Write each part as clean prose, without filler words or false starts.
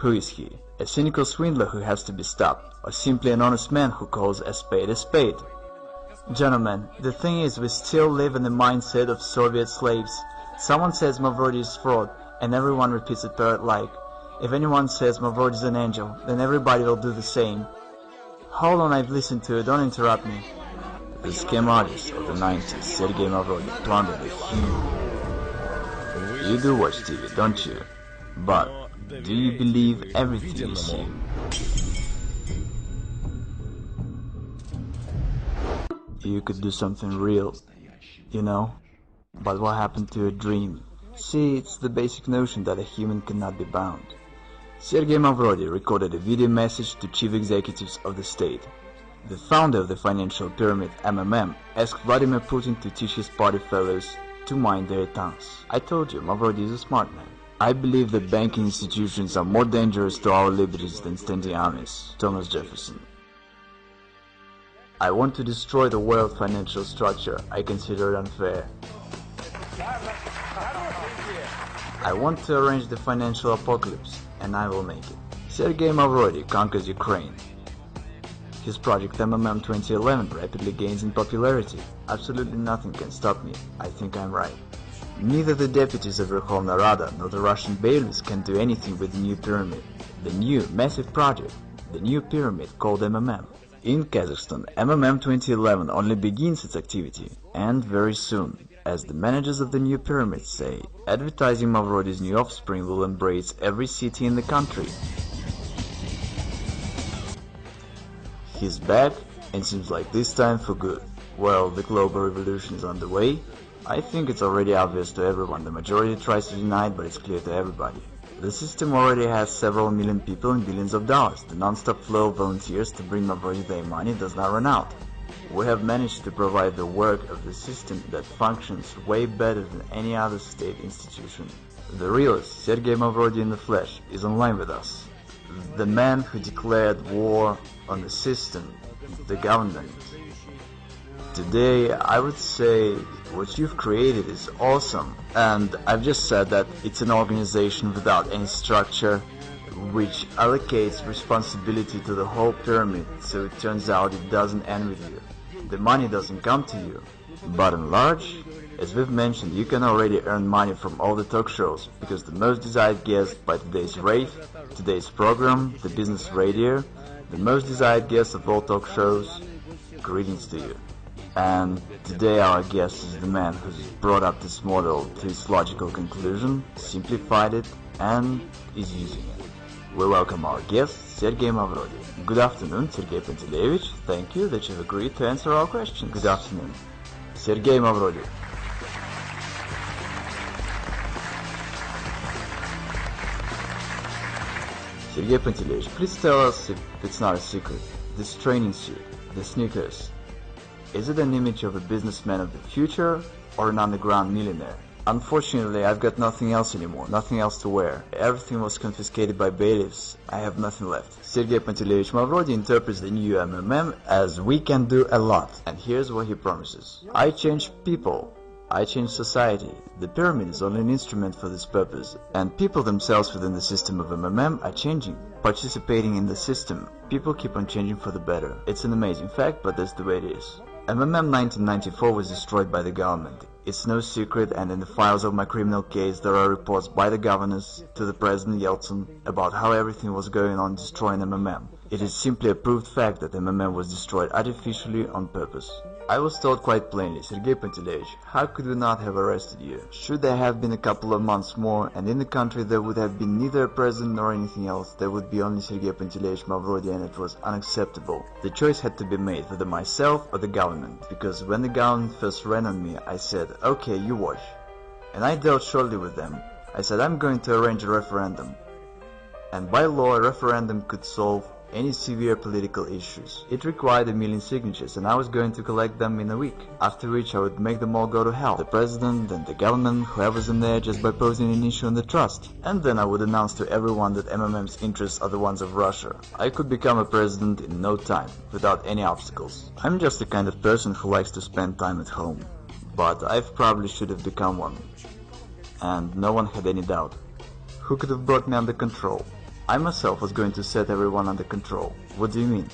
Who is he? A cynical swindler who has to be stopped, or simply an honest man who calls a spade a spade? Gentlemen, the thing is, we still live in the mindset of Soviet slaves. Someone says Mavrodi is fraud, and everyone repeats it parrot-like. If anyone says Mavrodi is an angel, then everybody will do the same. Hold on, I've listened to it, don't interrupt me. The scam artist of the 90s, Sergey Mavrodi, plundered the huge. You do watch TV, don't you? But do you believe everything you see? You could do something real, you know? But what happened to your dream? See, it's the basic notion that a human cannot be bound. Sergey Mavrodi recorded a video message to chief executives of the state. The founder of the financial pyramid, MMM, asked Vladimir Putin to teach his party fellows to mind their tongues. I told you, Mavrodi is a smart man. I believe that banking institutions are more dangerous to our liberties than standing armies. Thomas Jefferson. I want to destroy the world financial structure. I consider it unfair. I want to arrange the financial apocalypse, and I will make it. Sergey Mavrodi conquers Ukraine. His project MMM 2011 rapidly gains in popularity. Absolutely nothing can stop me. I think I'm right. Neither the deputies of Verkhovna Rada nor the Russian bailiffs can do anything with the new pyramid. The new, massive project, the new pyramid called MMM. In Kazakhstan, MMM 2011 only begins its activity, and very soon. As the managers of the new pyramid say, advertising Mavrodi's new offspring will embrace every city in the country. He's back, and seems like this time for good. Well, the global revolution is on the way. I think it's already obvious to everyone. The majority tries to deny it, but it's clear to everybody. The system already has several million people and billions of dollars. The non-stop flow of volunteers to bring Mavrodi their money does not run out. We have managed to provide the work of the system that functions way better than any other state institution. The realist, Sergey Mavrodi in the flesh, is online with us. The man who declared war on the system, the government. Today, I would say what you've created is awesome, and I've just said that it's an organization without any structure, which allocates responsibility to the whole pyramid, so it turns out it doesn't end with you. The money doesn't come to you. But in large, as we've mentioned, you can already earn money from all the talk shows, because the most desired guest by today's rave, today's program, the business radio, the most desired guest of all talk shows, greetings to you. And today our guest is the man who's brought up this model to its logical conclusion, simplified it, and is using it. We welcome our guest, Sergey Mavrodi. Good afternoon, Sergey Pantelevich. Thank you that you've agreed to answer our questions. Good afternoon. Sergey Mavrodi. Sergey Pantelevich, please tell us, if it's not a secret, this training suit, the sneakers, is it an image of a businessman of the future or an underground millionaire? Unfortunately, I've got nothing else anymore, nothing else to wear. Everything was confiscated by bailiffs. I have nothing left. Sergey Pantelevich Mavrodi interprets the new MMM as we can do a lot. And here's what he promises. I change people. I change society. The pyramid is only an instrument for this purpose. And people themselves within the system of MMM are changing, participating in the system. People keep on changing for the better. It's an amazing fact, but that's the way it is. MMM 1994 was destroyed by the government. It's no secret, and in the files of my criminal case there are reports by the governors to the President Yeltsin about how everything was going on destroying MMM. It is simply a proved fact that MMM was destroyed artificially on purpose. I was told quite plainly, Sergey Pantelevich, how could we not have arrested you? Should there have been a couple of months more, and in the country there would have been neither a president nor anything else, there would be only Sergey Pantelevich Mavrodi, and it was unacceptable. The choice had to be made, whether myself or the government, because when the government first ran on me, I said, okay, you watch. And I dealt shortly with them. I said, I'm going to arrange a referendum. And by law, a referendum could solve any severe political issues. It required 1 million signatures, and I was going to collect them in a week, after which I would make them all go to hell. The president and the government, whoever's in there, just by posing an issue on the trust. And then I would announce to everyone that MMM's interests are the ones of Russia. I could become a president in no time, without any obstacles. I'm just the kind of person who likes to spend time at home. But I probably should have become one. And no one had any doubt. Who could have brought me under control? I myself was going to set everyone under control. What do you mean?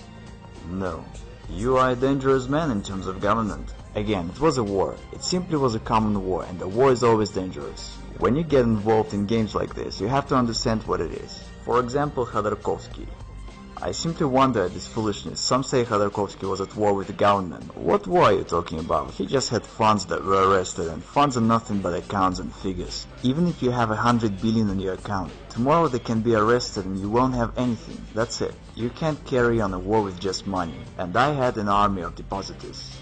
No. You are a dangerous man in terms of government. Again, it was a war. It simply was a common war, and a war is always dangerous. When you get involved in games like this, you have to understand what it is. For example, Khodorkovsky. I simply wonder at this foolishness. Some say Khodorkovsky was at war with the government. What war are you talking about? He just had funds that were arrested, and funds are nothing but accounts and figures. Even if you have 100 billion on your account, tomorrow they can be arrested and you won't have anything. That's it. You can't carry on a war with just money. And I had an army of depositors.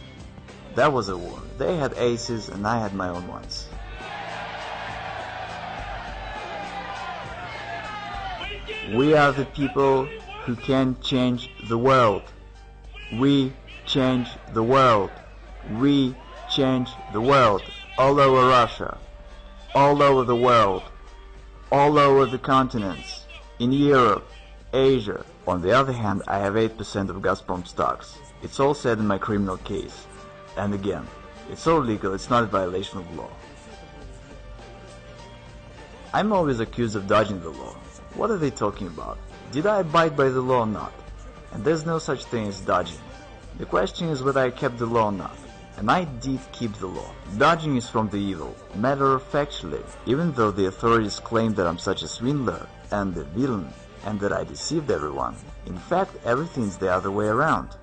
That was a war. They had aces and I had my own ones. We are the people who can change the world. We change the world. We change the world. All over Russia. All over the world. All over the continents. In Europe. Asia. On the other hand, I have 8% of Gazprom stocks. It's all said in my criminal case. And again, it's all legal, it's not a violation of law. I'm always accused of dodging the law. What are they talking about? Did I abide by the law or not? And there's no such thing as dodging. The question is whether I kept the law or not. And I did keep the law. Dodging is from the evil. Matter of factually, even though the authorities claim that I'm such a swindler and a villain and that I deceived everyone, in fact everything's the other way around.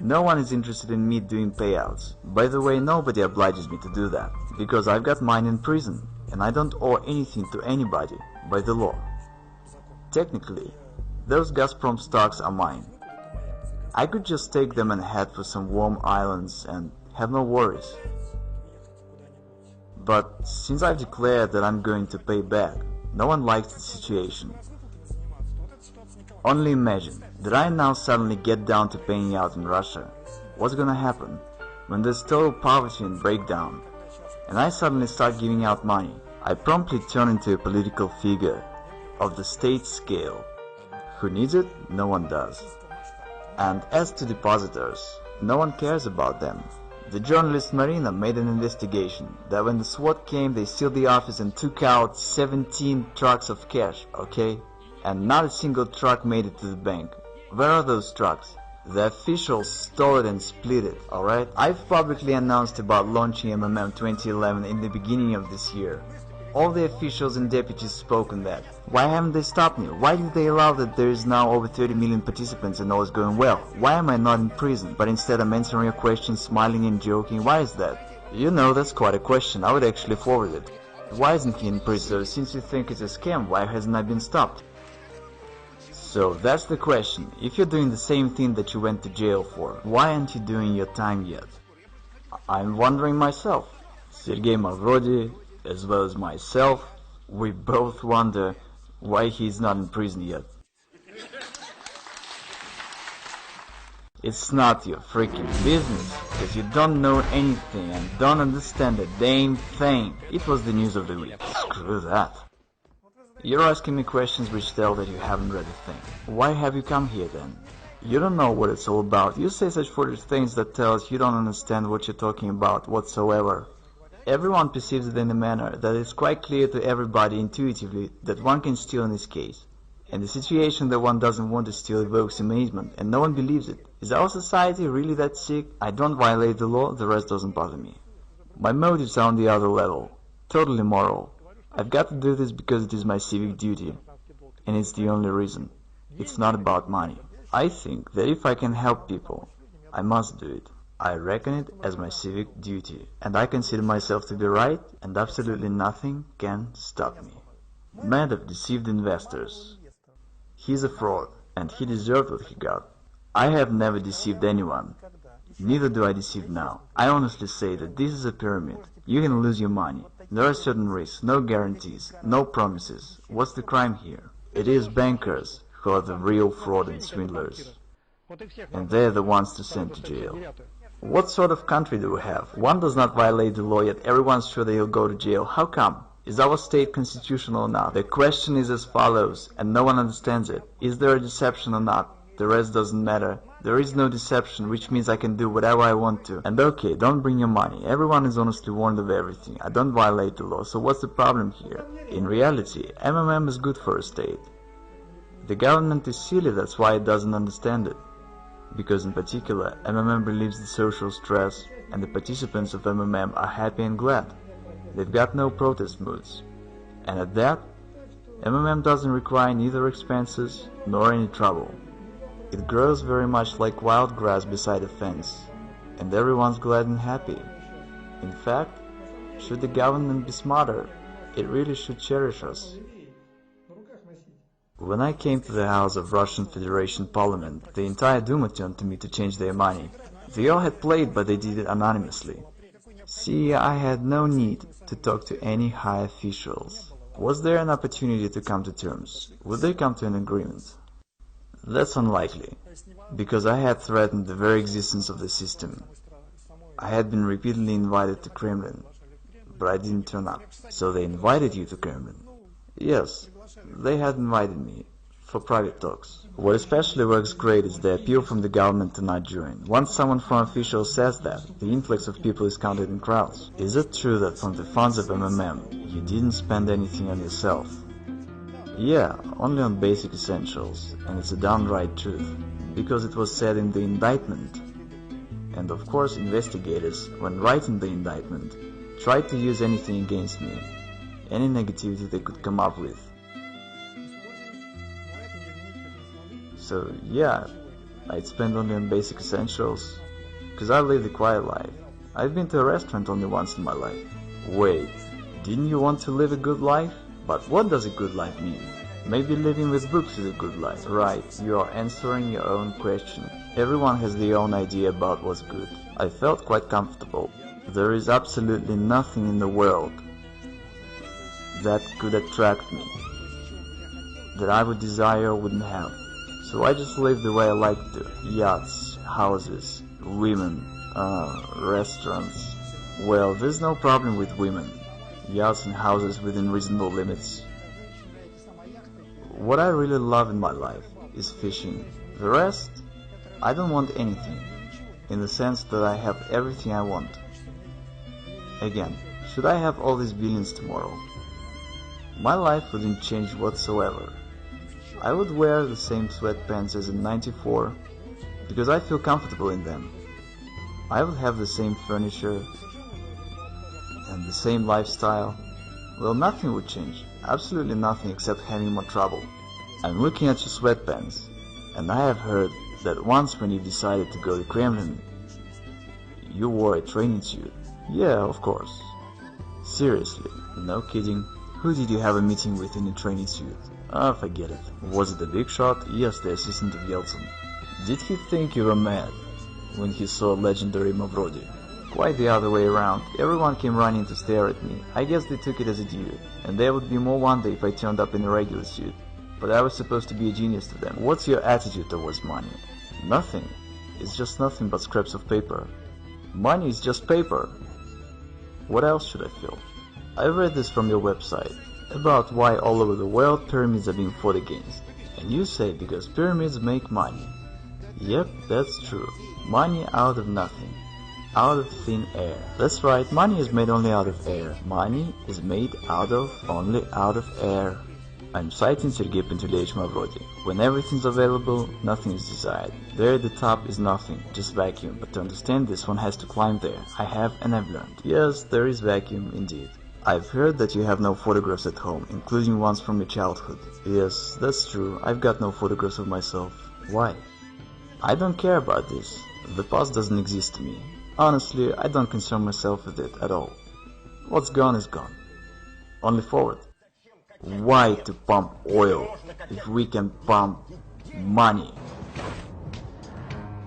No one is interested in me doing payouts. By the way, nobody obliges me to do that, because I've got mine in prison, and I don't owe anything to anybody by the law. Technically, those Gazprom stocks are mine. I could just take them and head for some warm islands and have no worries. But since I've declared that I'm going to pay back, no one likes the situation. Only imagine that I now suddenly get down to paying out in Russia. What's gonna happen when there's total poverty and breakdown, and I suddenly start giving out money? I promptly turn into a political figure of the state scale. Who needs it? No one does. And as to depositors, no one cares about them. The journalist Marina made an investigation that when the SWAT came, they sealed the office and took out 17 trucks of cash, okay? And not a single truck made it to the bank. Where are those trucks? The officials stole it and split it, alright? I've publicly announced about launching MMM 2011 in the beginning of this year. All the officials and deputies spoke on that. Why haven't they stopped me? Why did they allow that there is now over 30 million participants and all is going well? Why am I not in prison, but instead I'm answering your questions, smiling and joking? Why is that? You know, that's quite a question. I would actually forward it. Why isn't he in prison? Since you think it's a scam, why hasn't I been stopped? So that's the question. If you're doing the same thing that you went to jail for, why aren't you doing your time yet? I'm wondering myself. Sergey Mavrodi, as well as myself, we both wonder why he's not in prison yet. It's not your freaking business, because you don't know anything and don't understand a damn thing. It was the news of the week. Screw that. You're asking me questions which tell that you haven't read a thing. Why have you come here then? You don't know what it's all about. You say such foolish things that tells you don't understand what you're talking about whatsoever. Everyone perceives it in a manner that is quite clear to everybody intuitively that one can steal in this case. And the situation that one doesn't want to steal evokes amazement, and no one believes it. Is our society really that sick? I don't violate the law, the rest doesn't bother me. My motives are on the other level. Totally moral. I've got to do this because it is my civic duty. And it's the only reason. It's not about money. I think that if I can help people, I must do it. I reckon it as my civic duty, and I consider myself to be right, and absolutely nothing can stop me. Madoff deceived investors. He's a fraud, and he deserved what he got. I have never deceived anyone. Neither do I deceive now. I honestly say that this is a pyramid. You can lose your money. There are certain risks, no guarantees, no promises. What's the crime here? It is bankers who are the real fraud and swindlers. And they're the ones to send to jail. What sort of country do we have? One does not violate the law, yet everyone's sure that he'll go to jail. How come? Is our state constitutional or not? The question is as follows, and no one understands it. Is there a deception or not? The rest doesn't matter. There is no deception, which means I can do whatever I want to. And okay, don't bring your money. Everyone is honestly warned of everything. I don't violate the law, so what's the problem here? In reality, MMM is good for a state. The government is silly, that's why it doesn't understand it. Because in particular, MMM relieves the social stress, and the participants of MMM are happy and glad. They've got no protest moods. And at that, MMM doesn't require neither expenses nor any trouble. It grows very much like wild grass beside a fence, and everyone's glad and happy. In fact, should the government be smarter, it really should cherish us. When I came to the House of Russian Federation Parliament, the entire Duma turned to me to change their money. They all had played, but they did it anonymously. See, I had no need to talk to any high officials. Was there an opportunity to come to terms? Would they come to an agreement? That's unlikely, because I had threatened the very existence of the system. I had been repeatedly invited to Kremlin, but I didn't turn up. So they invited you to Kremlin? Yes, they had invited me, for private talks. What especially works great is the appeal from the government to not join. Once someone from officials says that, the influx of people is counted in crowds. Is it true that from the funds of MMM, you didn't spend anything on yourself? Yeah, only on basic essentials, and it's a downright truth, because it was said in the indictment. And of course investigators, when writing the indictment, tried to use anything against me, any negativity they could come up with. So yeah, I'd spend only on basic essentials, because I live a quiet life. I've been to a restaurant only once in my life. Wait, didn't you want to live a good life? But what does a good life mean? Maybe living with books is a good life. Right, you are answering your own question. Everyone has their own idea about what's good. I felt quite comfortable. There is absolutely nothing in the world that could attract me, that I would desire or wouldn't have. So I just live the way I like to. Yachts, houses, women, restaurants. Well, there's no problem with women, yachts and houses within reasonable limits. What I really love in my life is fishing. The rest, I don't want anything, in the sense that I have everything I want. Again, should I have all these billions tomorrow, my life wouldn't change whatsoever. I would wear the same sweatpants as in '94 because I feel comfortable in them. I would have the same furniture and the same lifestyle. Well, nothing would change, absolutely nothing except having more trouble. I'm looking at your sweatpants, and I have heard that once when you decided to go to Kremlin, you wore a training suit. Yeah, of course. Seriously, no kidding. Who did you have a meeting with in a training suit? Ah, forget it. Was it the big shot? Yes, the assistant of Yeltsin. Did he think you were mad when he saw legendary Mavrodi? Quite the other way around. Everyone came running to stare at me. I guess they took it as a due, and there would be more wonder if I turned up in a regular suit. But I was supposed to be a genius to them. What's your attitude towards money? Nothing. It's just nothing but scraps of paper. Money is just paper. What else should I feel? I read this from your website, about why all over the world pyramids are being fought against. And you say because pyramids make money. Yep, that's true. Money out of nothing. Out of thin air. That's right, money is made only out of air. Money is made only out of air. I'm citing Sergey Mavrodi. When everything's available, nothing is desired. There at the top is nothing, just vacuum. But to understand this, one has to climb there. I have and I've learned. Yes, there is vacuum indeed. I've heard that you have no photographs at home, including ones from your childhood. Yes, that's true. I've got no photographs of myself. Why? I don't care about this. The past doesn't exist to me. Honestly, I don't concern myself with it at all. What's gone is gone. Only forward. Why to pump oil if we can pump money?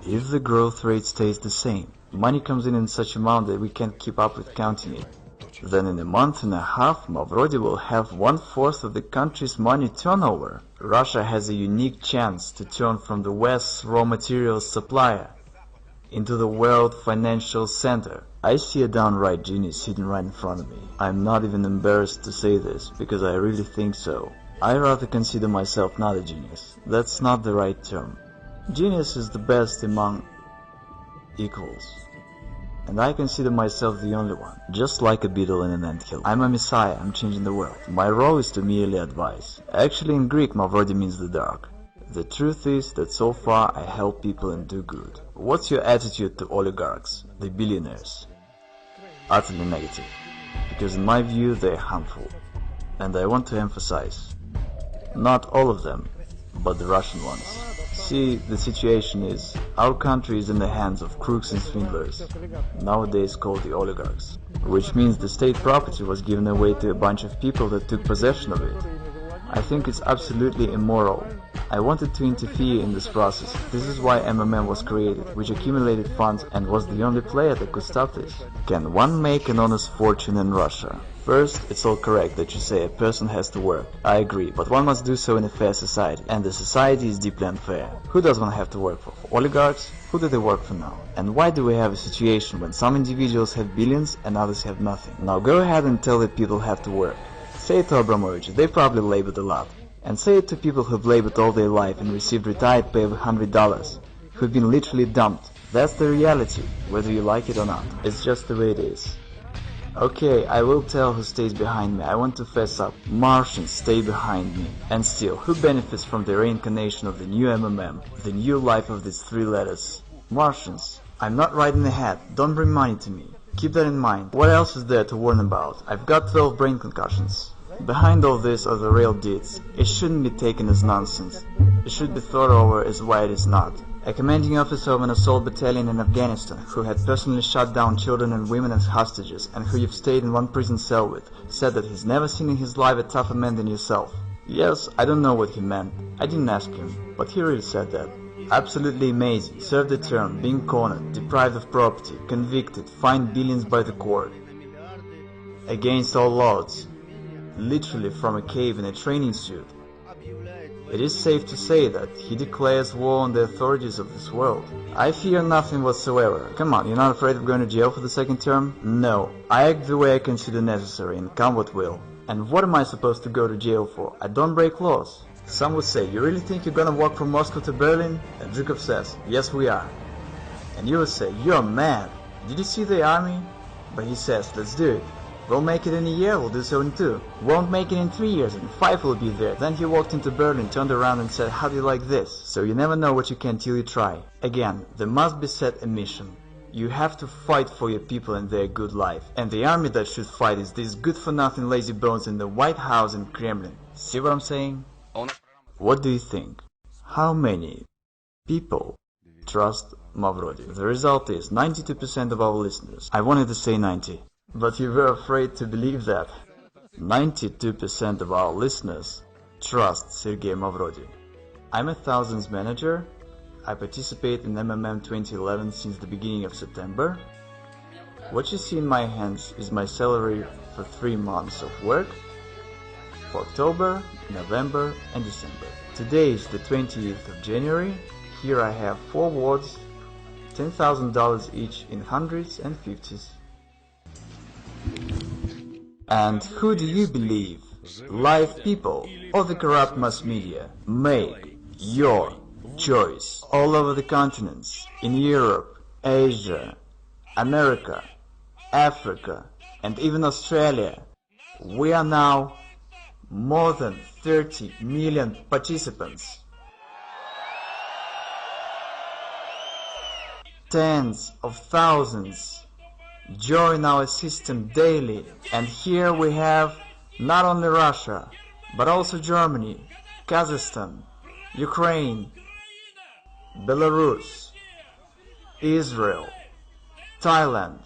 If the growth rate stays the same, money comes in such amount that we can't keep up with counting it. Then in a month and a half, Mavrodi will have 1/4 of the country's money turnover. Russia has a unique chance to turn from the West's raw materials supplier into the world financial center. I see a downright genius sitting right in front of me. I'm not even embarrassed to say this, because I really think so. I rather consider myself not a genius. That's not the right term. Genius is the best among equals. and I consider myself the only one, just like a beetle in an anthill. I'm a messiah, I'm changing the world. My role is to merely advise. Actually, in Greek, Mavrodi means the dark. The truth is that so far I help people and do good. What's your attitude to oligarchs, the billionaires? Utterly negative, because in my view they are harmful. And I want to emphasize, not all of them, but the Russian ones. See, the situation is, our country is in the hands of crooks and swindlers, nowadays called the oligarchs, which means the state property was given away to a bunch of people that took possession of it. I think it's absolutely immoral. I wanted to interfere in this process. This is why MMM was created, which accumulated funds and was the only player that could stop this. Can one make an honest fortune in Russia? First, it's all correct that you say a person has to work. I agree, but one must do so in a fair society, and the society is deeply unfair. Who does one have to work for? For oligarchs? Who do they work for now? And why do we have a situation when some individuals have billions and others have nothing? Now go ahead and tell the people have to work. Say it to Abramovich, they probably labored a lot. And say it to people who've labored all their life and received retired pay of $100, who've been literally dumped. That's the reality, whether you like it or not. It's just the way it is. Okay, I will tell who stays behind me. I want to fess up. Martians stay behind me. And still, who benefits from the reincarnation of the new MMM, the new life of these 3 letters? Martians. I'm not riding ahead. Don't bring money to me. Keep that in mind. What else is there to warn about? I've got 12 brain concussions. Behind all this are the real deeds. It shouldn't be taken as nonsense. It should be thought over as why it is not. A commanding officer of an assault battalion in Afghanistan, who had personally shot down children and women as hostages, and who you've stayed in one prison cell with, said that he's never seen in his life a tougher man than yourself. Yes, I don't know what he meant. I didn't ask him, but he really said that. Absolutely amazing. Served a term, being cornered, deprived of property, convicted, fined billions by the court. Against all odds. Literally from a cave in a training suit. It is safe to say that he declares war on the authorities of this world. I fear nothing whatsoever. Come on, you're not afraid of going to jail for the 2nd term? No, I act the way I consider necessary and come what will. And what am I supposed to go to jail for? I don't break laws. Some would say, you really think you're gonna walk from Moscow to Berlin? And Zhukov says, yes we are. And you would say, you're mad. Did you see the army? But he says, let's do it. We'll make it in a year, we'll do so in 2. Won't make it in 3 years, and 5 will be there. Then he walked into Berlin, turned around and said, how do you like this? So you never know what you can till you try. Again, there must be set a mission. You have to fight for your people and their good life. And the army that should fight is these good-for-nothing lazy bones in the White House and Kremlin. See what I'm saying? What do you think? How many people trust Mavrodi? The result is 92% of our listeners. I wanted to say 90. But you were afraid to believe that. 92% of our listeners trust Sergey Mavrodi. I'm a thousands manager. I participate in MMM 2011 since the beginning of September. What you see in my hands is my salary for 3 months of work, for October, November and December. Today is the 20th of January. Here I have 4 wards, $10,000 each in hundreds and fifties. And who do you believe, live people or the corrupt mass media? Make your choice. All over the continents, in Europe, Asia, America, Africa, and even Australia, we are now more than 30 million participants. Tens of thousands join our system daily, and here we have not only Russia, but also Germany, Kazakhstan, Ukraine, Belarus, Israel, Thailand.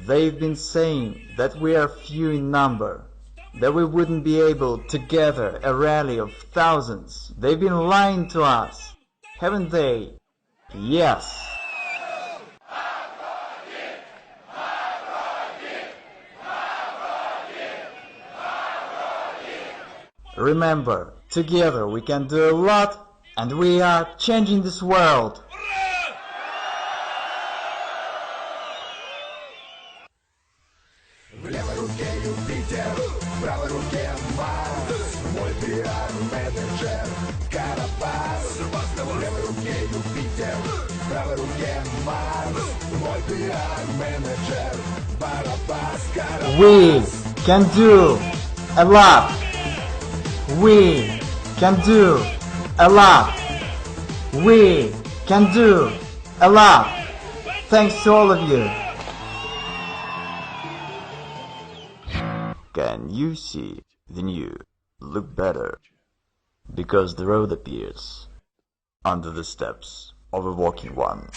They've been saying that we are few in number, that we wouldn't be able to gather a rally of thousands. They've been lying to us, haven't they? Yes. Remember, together we can do a lot, and we are changing this world. В левой руке Юпитер, в правой руке Марс. Мой пиар-менеджер Карапас. В левой руке Юпитер, правой руке Марс, мой пиар-менеджер, Барабас. We can do a lot. We can do a lot. We can do a lot. Thanks to all of you. Can you see the new look better? Because the road appears under the steps of a walking one.